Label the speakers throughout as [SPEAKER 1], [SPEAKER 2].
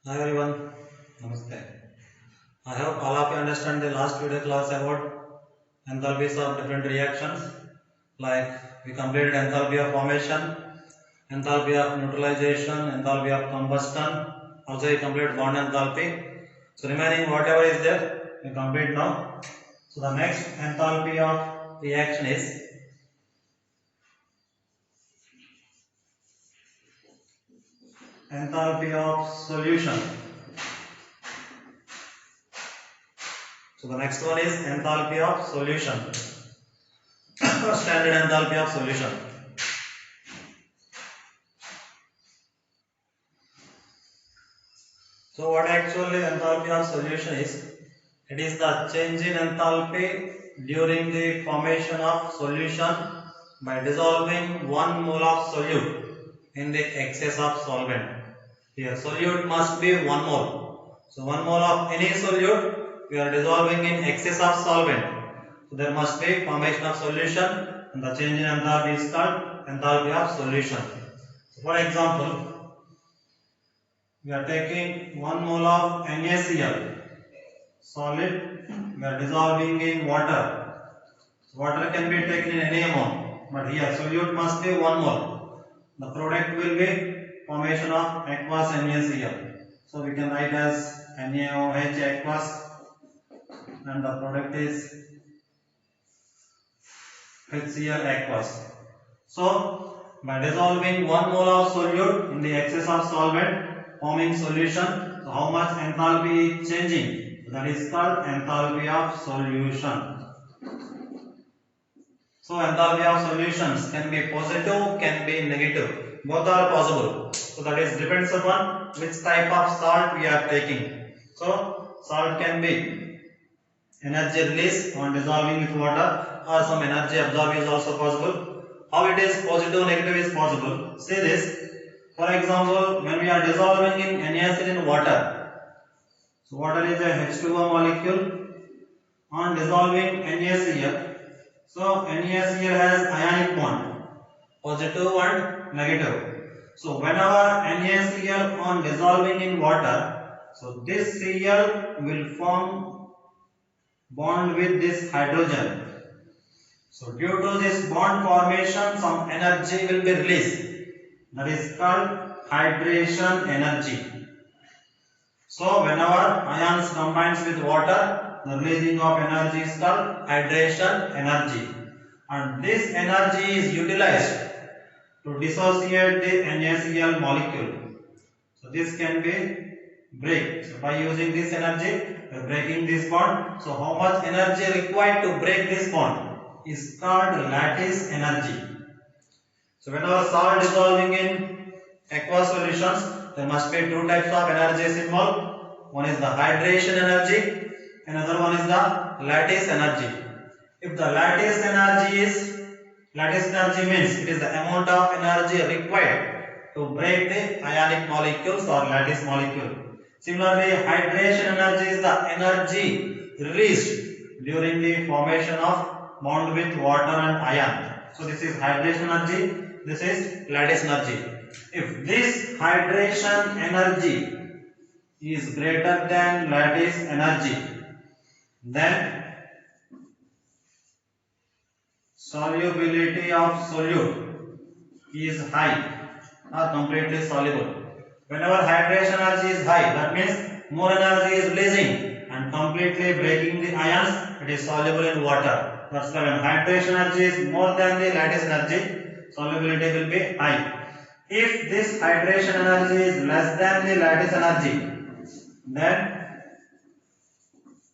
[SPEAKER 1] Hi everyone, Namaste. I hope all of you understand the last video class about enthalpies of different reactions. Like we completed enthalpy of formation, enthalpy of neutralization, enthalpy of combustion. Also we completed bond enthalpy. So remaining whatever is there, we complete now. So the next enthalpy of reaction is enthalpy of solution. So the next one is enthalpy of solution. Standard enthalpy of solution. So what actually enthalpy of solution is? It is the change in enthalpy during the formation of solution by dissolving 1 mole of solute in the excess of solvent. Here solute must be 1 mole. So 1 mole of any solute we are dissolving in excess of solvent. So there must be formation of solution and the change in enthalpy is called enthalpy of solution. So for example, we are taking 1 mole of NaCl solid, we are dissolving in water. Water can be taken in any amount, but here solute must be 1 mole. The product will be formation of aqueous NaCl. So we can write as NaOH aqueous and the product is HCl aqueous. So by dissolving 1 mole of solute in the excess of solvent forming solution, so how much enthalpy is changing? That is called enthalpy of solution. So enthalpy of solutions can be positive, can be negative. Both are possible. So that is depends upon which type of salt we are taking. So salt can be energy release on dissolving with water or some energy absorb is also possible. How it is positive, negative is possible. See this. For example, when we are dissolving in NaCl in water, so water is a H2O molecule. On dissolving NaCl, so NaCl has ionic bond, positive and negative. So whenever NaCl on dissolving in water, so this Cl will form bond with this hydrogen. So due to this bond formation, some energy will be released. That is called hydration energy. So whenever ions combines with water, the releasing of energy is called hydration energy. And this energy is utilized to dissociate the NaCl molecule. So this can be break. So by using this energy, we are breaking this bond. So how much energy required to break this bond is called lattice energy. So whenever salt dissolving in aqueous solutions, there must be two types of energies involved. One is the hydration energy, another one is the lattice energy. If the lattice energy means it is the amount of energy required to break the ionic molecules or lattice molecule. Similarly, hydration energy is the energy released during the formation of bond with water and ion. So this is hydration energy, this is lattice energy. If this hydration energy is greater than lattice energy, then solubility of solute is high or completely soluble. Whenever hydration energy is high, that means more energy is releasing and completely breaking the ions, it is soluble in water. That's why when hydration energy is more than the lattice energy, solubility will be high. If this hydration energy is less than the lattice energy, then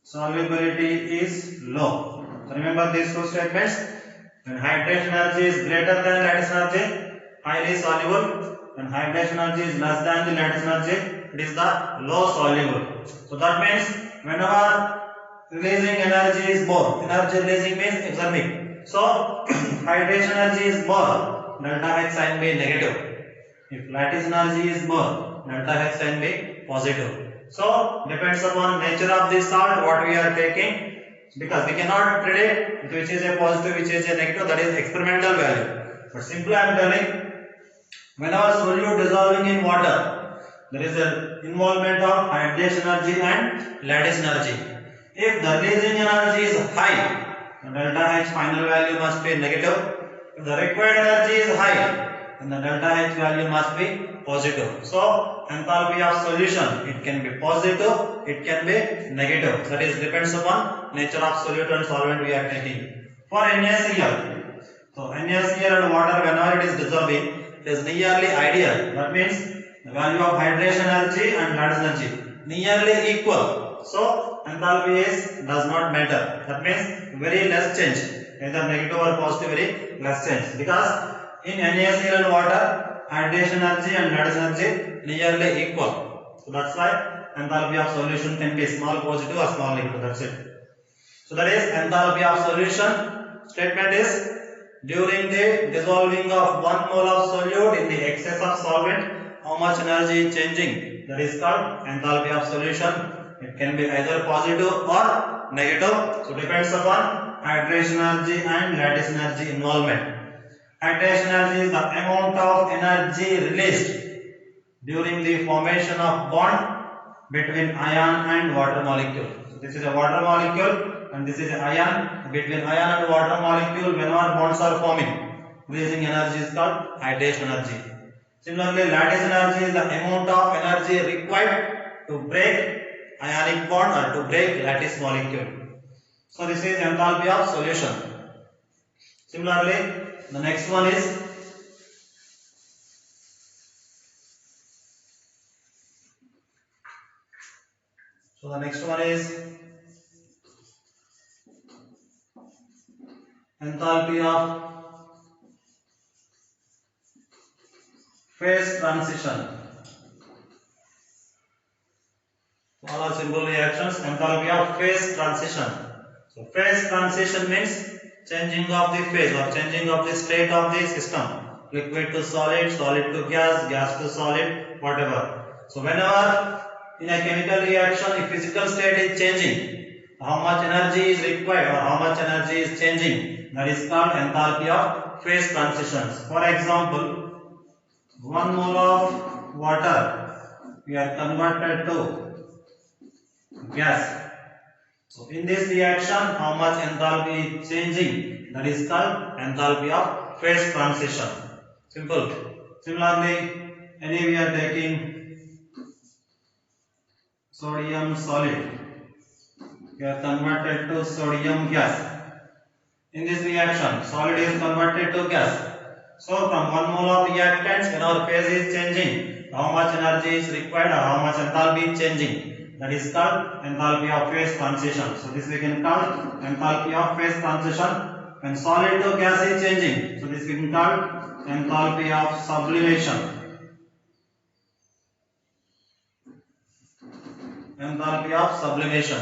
[SPEAKER 1] solubility is low. So remember these two statements. When hydration energy is greater than lattice energy, highly soluble. When hydration energy is less than the lattice energy, it is the low soluble. So that means whenever releasing energy is more, energy releasing means exermic. So hydration energy is more, delta H sign be negative. If lattice energy is more, delta H sign be positive. So depends upon nature of the salt what we are taking, because we cannot predict which is a positive, which is a negative. That is experimental value. But simply I am telling, whenever solute dissolving in water, there is an involvement of hydration energy and lattice energy. If the releasing energy is high, the delta H final value must be negative. If the required energy is high, then the delta H value must be positive. So enthalpy of solution, it can be positive, it can be negative. That is depends upon nature of solute and solvent we are taking. For NaCl, so NaCl and water, whenever it is dissolving, it is nearly ideal. That means the value of hydration energy and lattice energy nearly equal. So enthalpy does not matter. That means very less change, either negative or positive, very less change, because in NaCl and water, hydration energy and lattice energy nearly equal. So that's why enthalpy of solution can be small positive or small negative. That's it. So that is enthalpy of solution. Statement is, during the dissolving of 1 mole of solute in the excess of solvent, how much energy is changing? That is called enthalpy of solution. It can be either positive or negative. So depends upon hydration energy and lattice energy involvement. Hydration energy is the amount of energy released during the formation of bond between ion and water molecule. So this is a water molecule and this is an ion. Between ion and water molecule, whenever bonds are forming, releasing energy is called hydration energy. Similarly, lattice energy is the amount of energy required to break ionic bond or to break lattice molecule. So this is enthalpy of solution. Similarly, the next one is enthalpy of phase transition. All are simple reactions. Enthalpy of phase transition. So phase transition means changing of the phase or changing of the state of the system. Liquid to solid, solid to gas, gas to solid, whatever. So whenever in a chemical reaction, if physical state is changing, how much energy is required or how much energy is changing, that is called enthalpy of phase transitions. For example, 1 mole of water we are converted to gas. So in this reaction, how much enthalpy is changing, that is called enthalpy of phase transition. Simple. Similarly, we are taking sodium solid, we are converted to sodium gas. In this reaction, solid is converted to gas. So from 1 mole of reactants, when our phase is changing, how much energy is required or how much enthalpy is changing, that is called enthalpy of phase transition. So this we can call enthalpy of phase transition. When solid to gas is changing, so this we can call enthalpy of sublimation. Enthalpy of sublimation.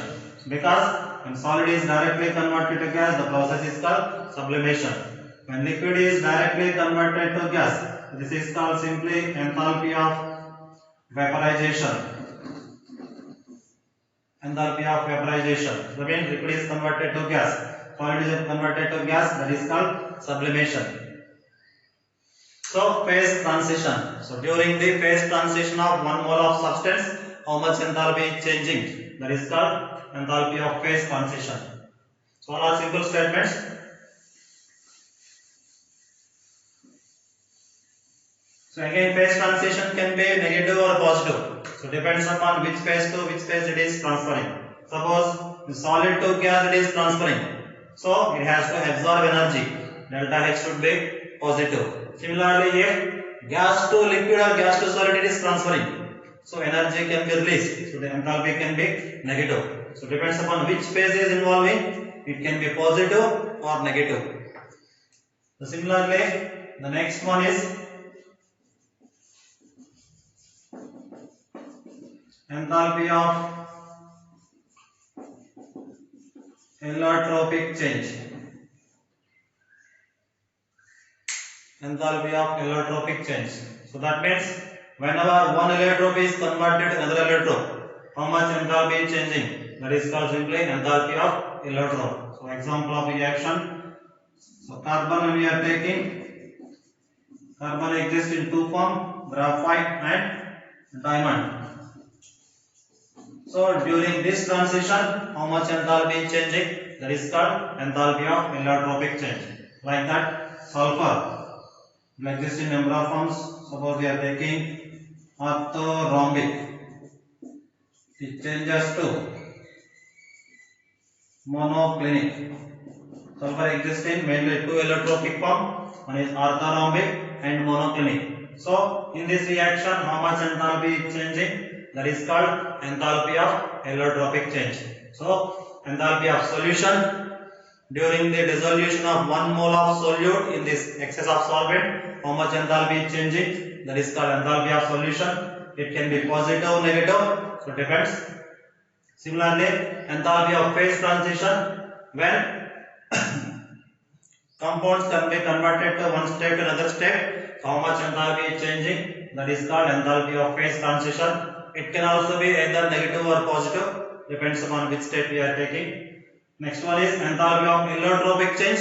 [SPEAKER 1] Because when solid is directly converted to gas, the process is called sublimation. When liquid is directly converted to gas, this is called simply enthalpy of vaporization. Enthalpy of vaporization. So when liquid is converted to gas, solid is converted to gas, that is called sublimation. So phase transition. So during the phase transition of 1 mole of substance, how much enthalpy is changing, that is called enthalpy of phase transition. So all are simple statements. So again, phase transition can be negative or positive. So depends upon which phase to which phase it is transferring. Suppose the solid to gas it is transferring, so it has to absorb energy. Delta H should be positive. Similarly, if gas to liquid or gas to solid it is transferring, so energy can be released. So the enthalpy can be negative. So depends upon which phase is involving, it can be positive or negative. So similarly, the next one is enthalpy of allotropic change. Enthalpy of allotropic change. So that means whenever one allotrope is converted to another allotrope, how much enthalpy is changing, that is called simply enthalpy of allotrope. So example of reaction. So carbon we are taking, carbon exists in two forms, graphite and diamond. So during this transition, how much enthalpy is changing? That is called enthalpy of allotropic change. Like that, sulfur will exist in number of forms. Suppose we are taking orthorhombic, it changes to monoclinic. Sulfur exists in mainly two allotropic form. One is orthorhombic and monoclinic. So in this reaction, how much enthalpy is changing? That is called enthalpy of allotropic change. So enthalpy of solution during the dissolution of 1 mole of solute in this excess of solvent, how much enthalpy is changing? That is called enthalpy of solution. It can be positive, negative, so depends. Similarly, enthalpy of phase transition, when compounds can be converted to one state to another state, how much enthalpy is changing? That is called enthalpy of phase transition. It can also be either negative or positive, depends upon which state we are taking. Next one is enthalpy of allotropic change.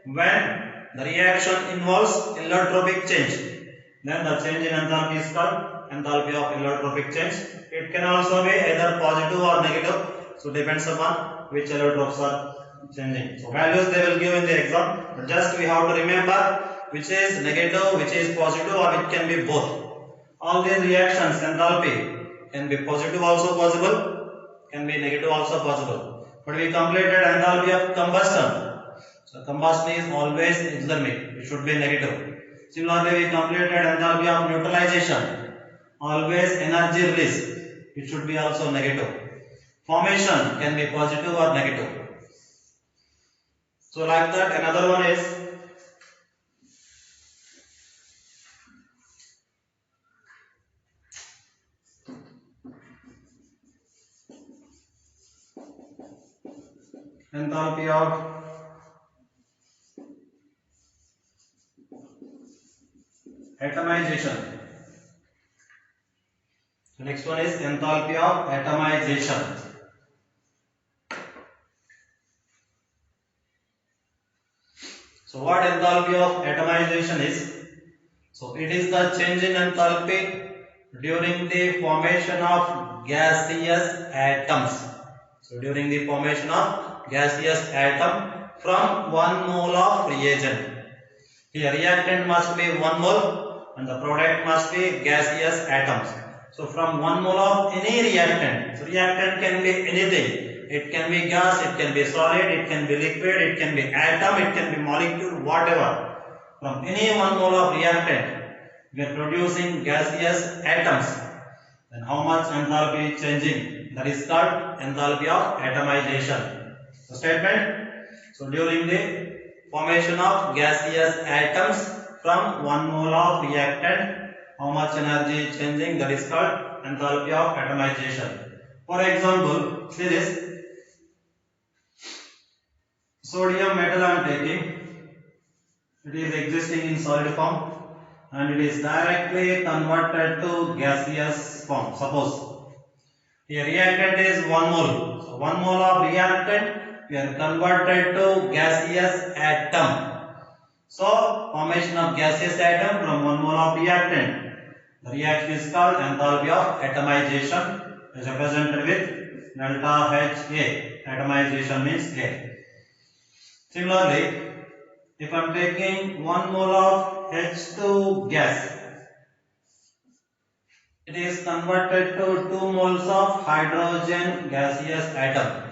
[SPEAKER 1] When the reaction involves allotropic change, then the change in enthalpy is called enthalpy of allotropic change. It can also be either positive or negative, so depends upon which allotropes are changing. So values they will give in the exam, but just we have to remember which is negative, which is positive, or it can be both. All these reactions enthalpy can be positive also possible, can be negative also possible. But we completed enthalpy of combustion. So combustion is always exothermic, it should be negative. Similarly, we completed enthalpy of neutralization, always energy release, it should be also negative. Formation can be positive or negative. So like that, another one is enthalpy of atomization. The next one is enthalpy of atomization. So what enthalpy of atomization is? So it is the change in enthalpy during the formation of gaseous atoms. So during the formation of gaseous atom from 1 mole of reagent. Here reactant must be 1 mole and the product must be gaseous atoms. So from 1 mole of any reactant, so reactant can be anything. It can be gas, it can be solid, it can be liquid, it can be atom, it can be molecule, whatever. From any 1 mole of reactant, we are producing gaseous atoms. Then how much enthalpy is changing? That is called enthalpy of atomization. So statement. So during the formation of gaseous atoms from 1 mole of reactant, how much energy is changing? That is called enthalpy of atomization. For example, see this. Sodium metal I am taking. It is existing in solid form and it is directly converted to gaseous form. Suppose here reactant is 1 mole. So 1 mole of reactant we are converted to gaseous atom. So formation of gaseous atom from 1 mole of reactant. The reaction is called enthalpy of atomization, is represented with delta HA. Atomization means A. Similarly, if I am taking 1 mole of H2 gas, it is converted to 2 moles of hydrogen gaseous atom.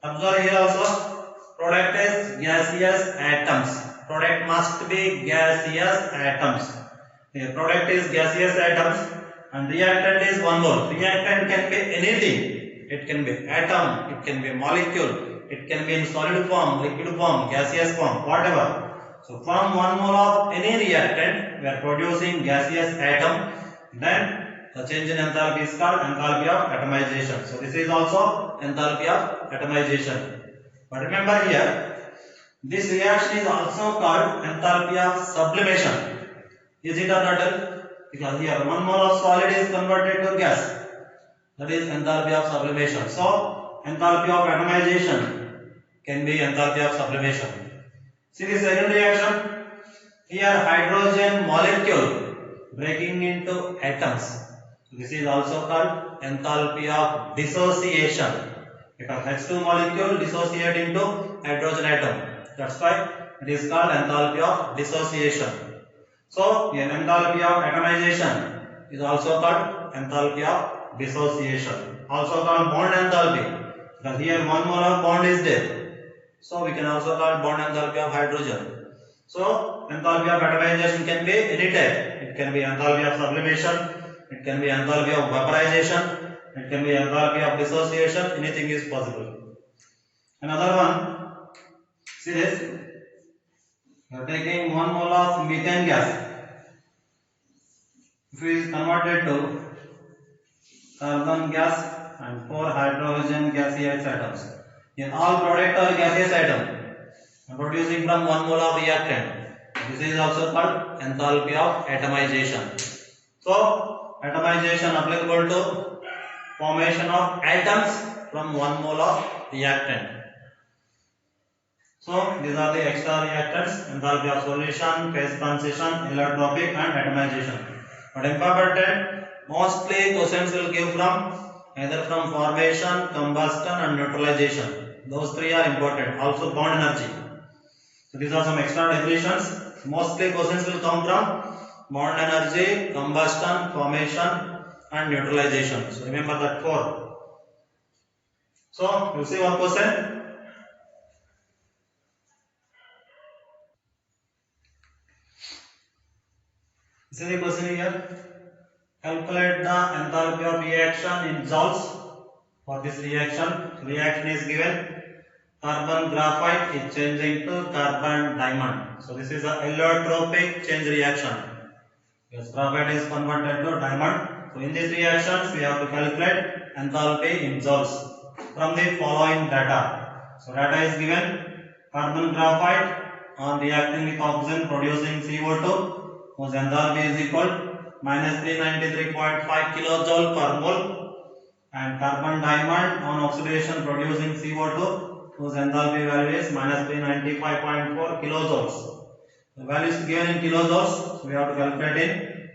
[SPEAKER 1] Observe here also, product is gaseous atoms. Product must be gaseous atoms. Here product is gaseous atoms and reactant is 1 mole. Reactant can be anything. It can be atom, it can be molecule, it can be in solid form, liquid form, gaseous form, whatever. So from 1 mole of any reactant, we are producing gaseous atom. Then the change in enthalpy is called enthalpy of atomization. So this is also enthalpy of atomization. But remember here, this reaction is also called enthalpy of sublimation. Is it or not? Because here 1 mole of solid is converted to gas. That is enthalpy of sublimation. So enthalpy of atomization can be enthalpy of sublimation. See the second reaction. Here hydrogen molecule breaking into atoms. This is also called enthalpy of dissociation. Because H2 molecule dissociate into hydrogen atom. That's why it is called enthalpy of dissociation. So, an enthalpy of atomization is also called enthalpy of dissociation. Also called bond enthalpy. Because here one mole of bond is there. So, we can also call bond enthalpy of hydrogen. So, enthalpy of atomization can be any type. It can be enthalpy of sublimation. It can be enthalpy of vaporization. It can be enthalpy of dissociation. Anything is possible. Another one. See this. You are taking 1 mole of methane gas. If it is converted to carbon gas and 4 hydrogen gaseous atoms. In all product or gaseous atom producing from 1 mole of reactant. This is also called enthalpy of atomization. So, atomization applicable to formation of atoms from 1 mole of reactant. So, these are the extra reactants: enthalpy of solution, phase transition, allotropic and atomization. But important, mostly questions will give from either from formation, combustion and neutralization. Those three are important. Also bond energy. So these are some extra definitions. Mostly questions will come from bond energy, combustion, formation and neutralization. So remember that 4. So you see one question. See the question here. Calculate the enthalpy of reaction in joules. For this reaction, reaction is given. Carbon graphite is changing to carbon diamond. So this is a allotropic change reaction. Yes, graphite is converted to diamond. So in these reactions, we have to calculate enthalpy in joules from the following data. So data is given. Carbon graphite on reacting with oxygen producing CO2, whose enthalpy is equal minus 393.5 kilojoule per mole, and carbon diamond on oxidation producing CO2, whose enthalpy value is minus 395.4 kilojoules. The value is given in kilojoules, so we have to calculate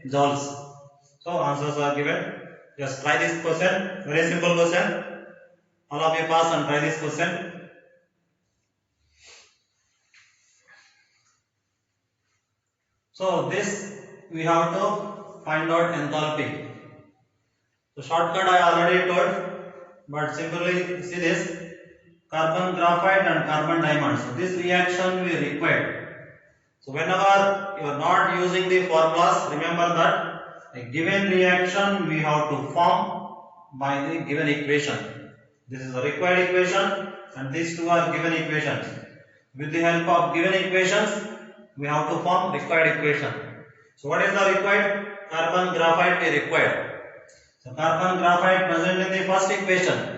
[SPEAKER 1] in joules. So answers are given. Just try this question. Very simple question. All of you pass and try this question. So this we have to find out enthalpy. So shortcut I already told, but simply see this. Carbon graphite and carbon diamond. So this reaction we require. So whenever you are not using the formulas, remember that a given reaction we have to form by the given equation. This is the required equation and these two are given equations. With the help of given equations, we have to form required equation. So what is the required? Carbon graphite we required. So carbon graphite present in the first equation.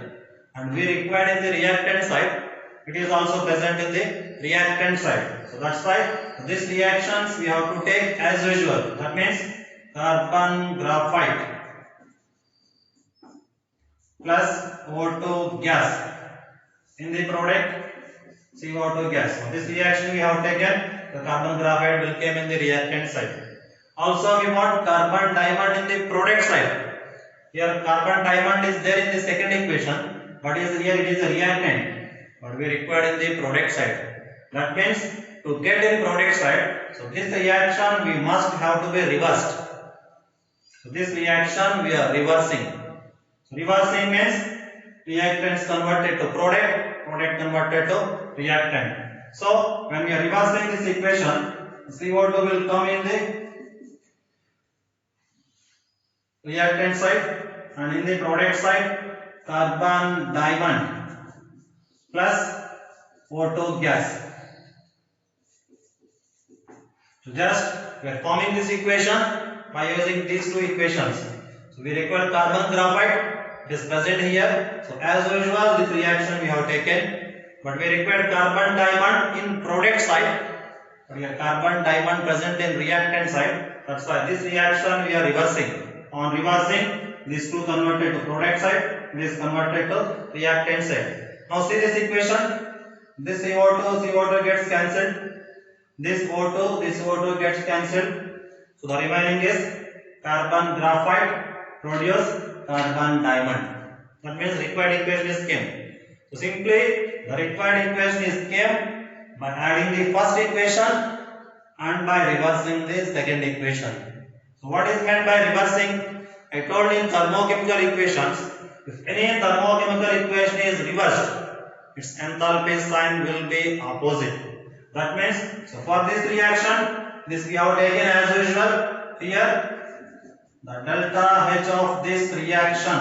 [SPEAKER 1] And we required in the reactant side, it is also present in the reactant side. So that's why these reactions we have to take as usual. That means carbon graphite plus O2 gas in the product CO2 gas. So this reaction we have taken, the carbon graphite will come in the reactant side. Also we want carbon diamond in the product side. Here carbon diamond is there in the second equation. But here it is a reactant, but we required in the product side. That means to get in product side, so this reaction we must have to be reversed. So this reaction we are reversing. So reversing means reactants converted to product, product converted to reactant. So when we are reversing this equation, CO2 will come in the reactant side and in the product side carbon diamond plus O2 gas. So just we are forming this equation by using these two equations. So we require carbon graphite, it is present here. So as usual this reaction we have taken, but we require carbon diamond in product side. But here carbon diamond present in reactant side. That's why this reaction we are reversing. On reversing, these two converted to product side. This converted to reactant side. Now see this equation. This CO2 gets cancelled. This O2 gets cancelled. So the remaining is carbon graphite produce carbon diamond. That means required equation is came. So simply the required equation is came by adding the first equation and by reversing the second equation. So what is meant by reversing? I told in thermochemical equations, if any thermochemical equation is reversed, its enthalpy sign will be opposite. That means, so for this reaction, this we have taken as usual here. The delta H of this reaction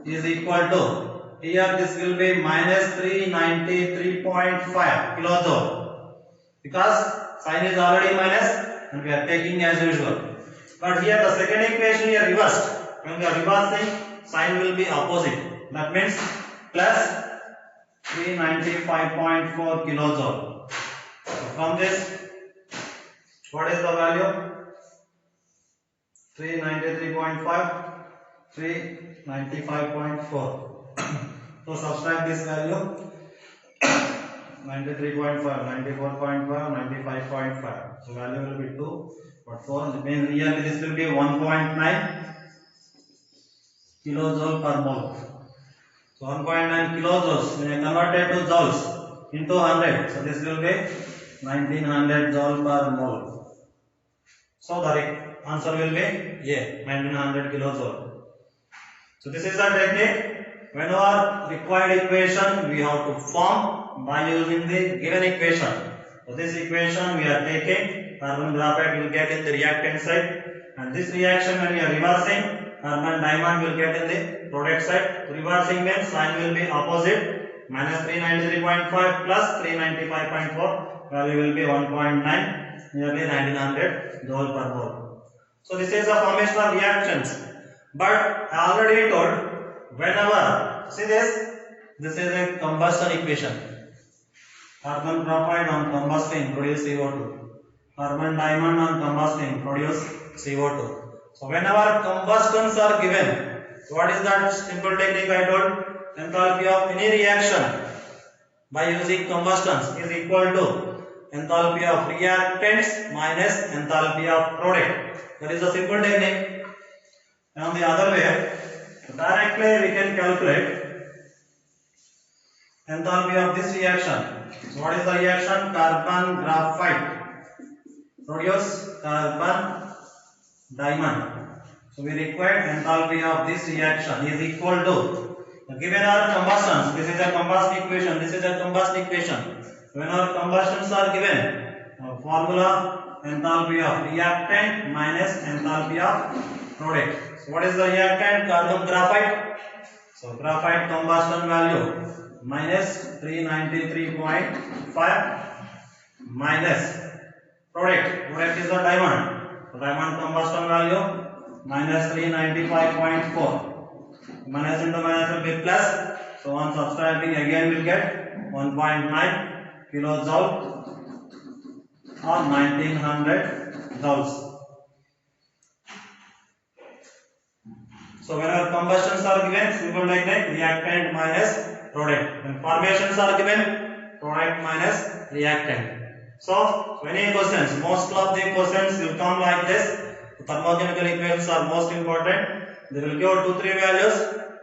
[SPEAKER 1] is equal to, here this will be minus 393.5 kilojoule, because sign is already minus and we are taking as usual. But here the second equation here reversed. When we are reversing, sign will be opposite. That means plus 395.4 kilojoule. So from this, what is the value? 393.5, 395.4. So subtract this value. 93.5, 94.5, 95.5. So value will be 2. But 4 means here this will be 1.9 kilojoule per mole. So 1.9 kilojoules, when I convert it to joules into 100, so this will be 1900 joule per mole. So the answer will be A, 1900 kilojoule. So this is the technique. Whenever required equation we have to form by using the given equation. So this equation we are taking, carbon graphite will get in the reactant side, and this reaction when we are reversing, carbon diamond will get in the product side. Reversing means sign will be opposite, minus 393.5 plus 395.4, value will be 1.9, nearly 1900 joule per mole. So this is a formation of reactions. But I already told, whenever, see this is a combustion equation. Carbon graphite on combusting produce CO2. Carbon diamond on combusting produce CO2. So whenever combustions are given, so what is that simple technique I told? Enthalpy of any reaction by using combustions is equal to enthalpy of reactants minus enthalpy of product. That is a simple technique. And on the other way, directly we can calculate enthalpy of this reaction. So what is the reaction? Carbon graphite produce carbon diamond. So we require enthalpy of this reaction is equal to, given our combustions, this is a combustion equation, this is a combustion equation. When our combustions are given, formula enthalpy of reactant minus enthalpy of product. So what is the reactant? Carbon graphite. So graphite combustion value minus 393.5 minus product is the diamond. So diamond combustion value minus 395.4. Minus into minus will be plus. So on subtracting again we'll get 1.9 kilojoule or 1900 joules. So whenever combustions are given, simple technique, reactant minus product. When formations are given, product minus reactant. So many questions, most of the questions will come like this. The thermochemical equations are most important. They will give 2-3 values.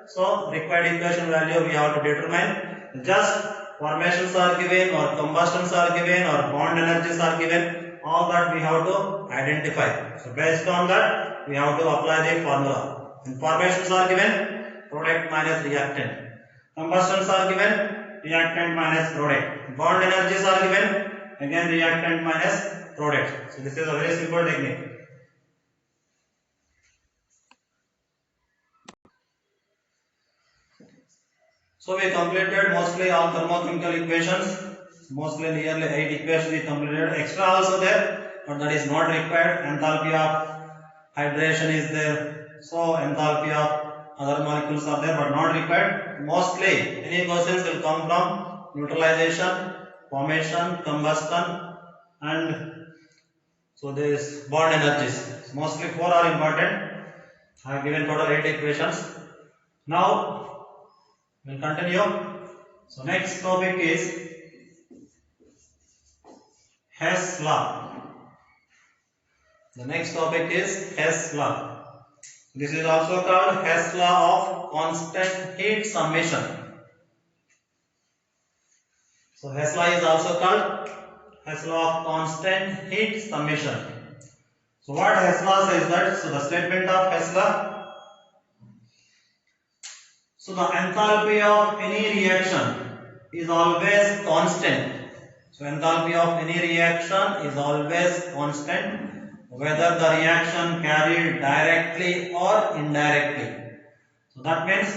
[SPEAKER 1] So required equation value we have to determine. Just formations are given or combustions are given or bond energies are given. All that we have to identify. So based on that, we have to apply the formula. When formations are given, product minus reactant. Combustions are given, reactant minus product. Bond energies are given, again reactant minus product. So this is a very simple technique. So we completed mostly all thermochemical equations. Mostly nearly 8 equations we completed. Extra also there, but that is not required. Enthalpy of hydration is there. So enthalpy of other molecules are there but not required. Mostly any questions will come from neutralization, formation, combustion, and so this bond energies. Mostly 4 are important. I have given total 8 equations. Now we will continue. So next topic is Hess law. The next topic is Hess law. This is also called Hess law of constant heat summation. So Hess law is also called Hess law of constant heat summation. So what Hess law says that, so the statement of Hess law, so the enthalpy of any reaction is always constant. So enthalpy of any reaction is always constant, whether the reaction carried directly or indirectly. So that means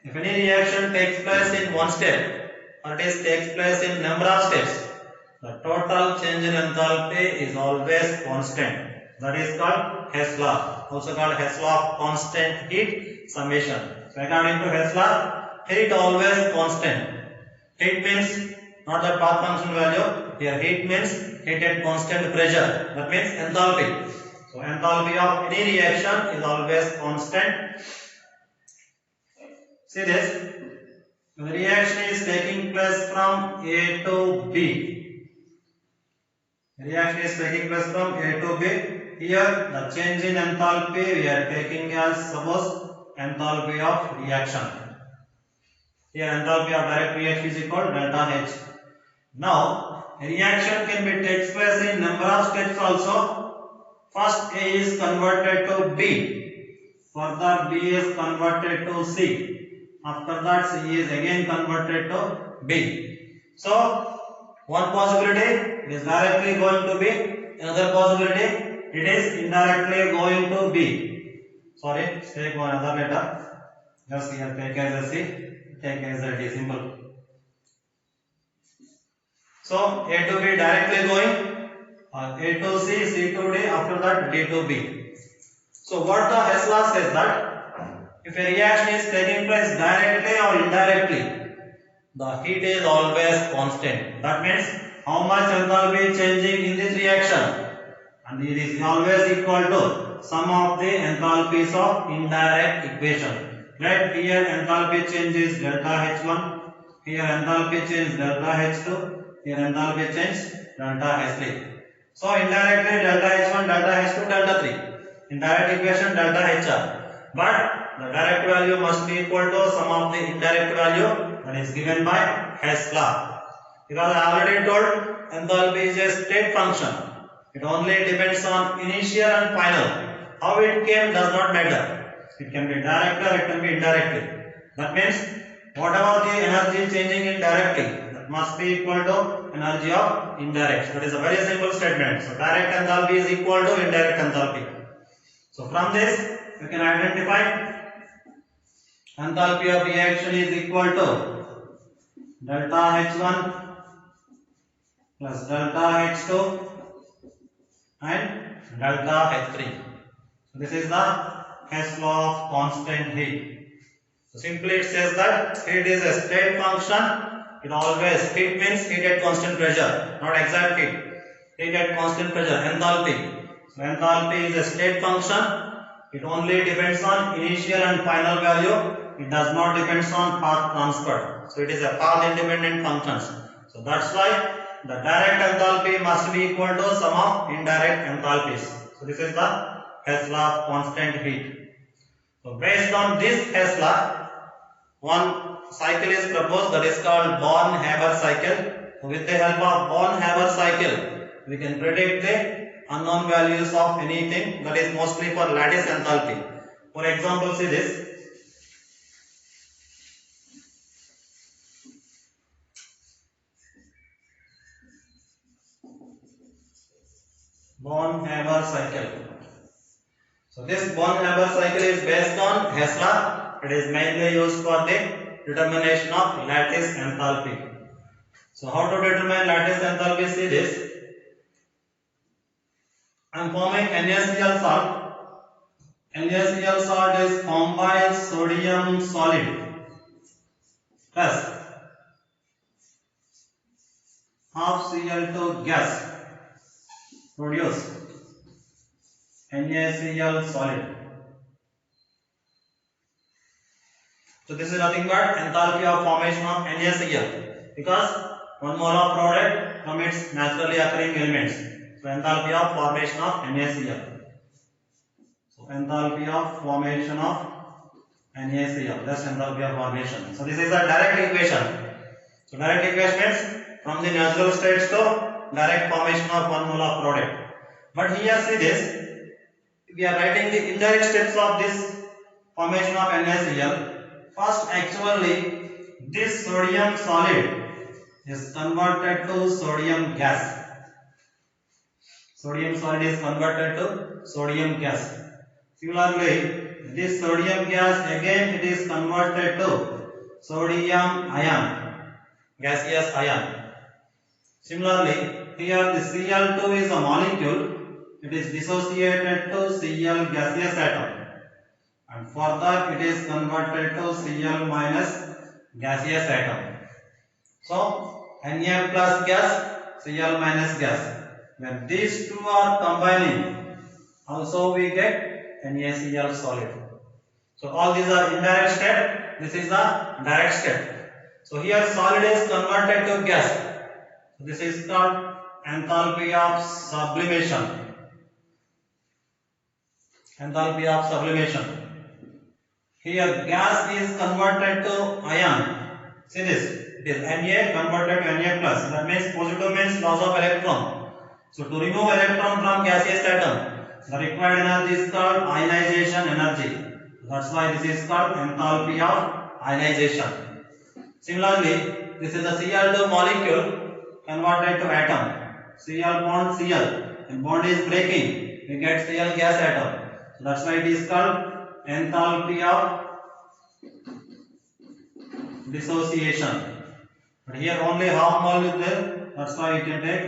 [SPEAKER 1] if any reaction takes place in one step or it is takes place in number of steps, the total change in enthalpy is always constant. That is called Hess law, also called Hess law of constant heat summation. So according to Hess law, heat always constant. Heat means not the path function value. Here heat means heat at constant pressure. That means enthalpy. So enthalpy of any reaction is always constant. See this. The reaction is taking place from A to B. Reaction is taking place from A to B. Here the change in enthalpy we are taking as suppose enthalpy of reaction. Here enthalpy of direct reaction is equal to delta H. Now reaction can be takes place in number of steps also. First A is converted to B. Further B is converted to C. After that C is again converted to B. So one possibility is directly going to B. Another possibility it is indirectly going to B. Sorry, take one other letter. Just here take as a C, take as a D, simple. So A to B directly going, A to C, C to D, after that D to B. So what the Hess law says that if a reaction is taking place directly or indirectly, the heat is always constant. That means how much enthalpy is changing in this reaction, and it is always equal to sum of the enthalpies of indirect equation. Right, here enthalpy change is delta H1, here enthalpy change delta H2, here enthalpy change delta H3. So indirectly delta H1, delta H2, delta 3. Indirect equation delta HR. But the direct value must be equal to sum of the indirect value that is given by Hess law. Because I already told enthalpy is a state function. It only depends on initial and final. How it came does not matter. It can be direct or it can be indirectly. That means whatever the energy changing in directly, that must be equal to energy of indirect. That is a very simple statement. So direct enthalpy is equal to indirect enthalpy. So from this you can identify enthalpy of reaction is equal to delta H1 plus delta H2 and delta H3. So this is the Hess law of constant heat. So simply it says that heat is a state function. It always, heat means heat at constant pressure, not exact heat. Heat at constant pressure, enthalpy. So enthalpy is a state function. It only depends on initial and final value. It does not depend on path transfer. So it is a path independent function. So that's why the direct enthalpy must be equal to sum of indirect enthalpies. So this is the Hess law of constant heat. So based on this Hess law, one cycle is proposed that is called Born-Haber cycle. With the help of Born-Haber cycle, we can predict the unknown values of anything, that is mostly for lattice enthalpy. For example, see this. Born-Haber cycle. So this Born-Haber cycle is based on Hess law. It is mainly used for the determination of lattice enthalpy. So how to determine lattice enthalpy? See this. I am forming NaCl salt. NaCl salt is formed by sodium solid plus half Cl2 gas produce NaCl solid. So this is nothing but enthalpy of formation of NaCl, because 1 mole of product from its naturally occurring elements. So enthalpy of formation of NaCl. So enthalpy of formation of NaCl, that's enthalpy of formation. So this is a direct equation. So direct equation means from the natural states to direct formation of 1 mole of product. But here see this, we are writing the indirect steps of this formation of NaCl. First, actually, this sodium solid is converted to sodium gas. Sodium solid is converted to sodium gas. Similarly, this sodium gas again it is converted to sodium ion, gaseous ion. Similarly, here the Cl2 is a molecule. It is dissociated to Cl gaseous atom, and further it is converted to Cl minus gaseous atom. So Na plus gas, Cl minus gas. When these two are combining, also we get NaCl solid. So all these are indirect step. This is the direct step. So here solid is converted to gas. So this is called enthalpy of sublimation. Enthalpy of sublimation. Here gas is converted to ion. See this. It is Na converted to Na plus. That means positive means loss of electron. So to remove electron from gaseous atom, the required energy is called ionization energy. That's why this is called enthalpy of ionization. Similarly, this is a Cl2 molecule converted to atom. Cl bond Cl. When bond is breaking, we get Cl gas atom. So that's why it is called enthalpy of dissociation. But here only half mole is there. That's why you can take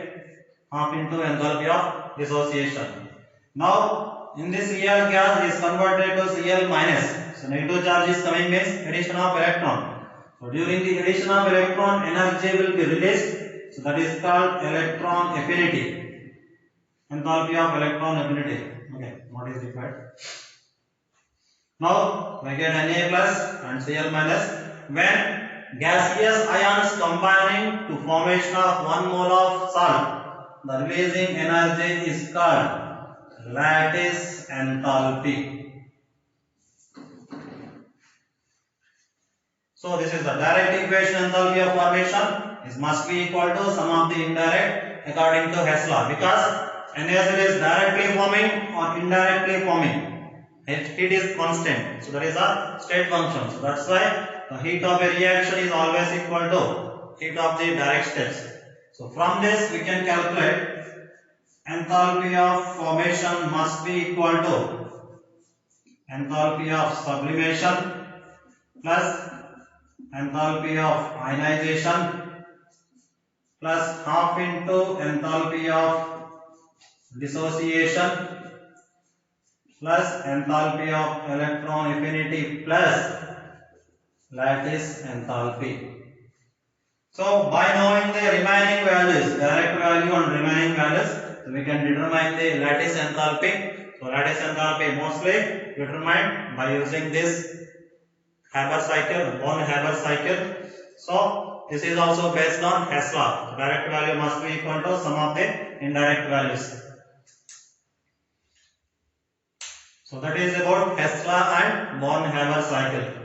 [SPEAKER 1] half into enthalpy of dissociation. Now in this Cl gas is converted to Cl minus. So negative charge is coming means addition of electron. So during the addition of electron, energy will be released. So that is called electron affinity. Enthalpy of electron affinity. Okay, what is required? Now we get Na plus and Cl minus. When gaseous ions combining to formation of 1 mole of salt, the releasing energy is called lattice enthalpy. So this is the direct equation. Enthalpy of formation is must be equal to sum of the indirect according to Hess law, because NaCl is directly forming or indirectly forming. Heat is constant, so that is a state function. So that's why the heat of a reaction is always equal to heat of the direct steps. So from this we can calculate enthalpy of formation must be equal to enthalpy of sublimation plus enthalpy of ionization plus half into enthalpy of dissociation plus enthalpy of electron affinity plus lattice enthalpy. So by knowing the remaining values, direct value and remaining values, we can determine the lattice enthalpy. So lattice enthalpy mostly determined by using this Haber cycle, Born-Haber cycle. So this is also based on Hess law. Direct value must be equal to sum of the indirect values. So that is about Hess law and Born-Haber cycle.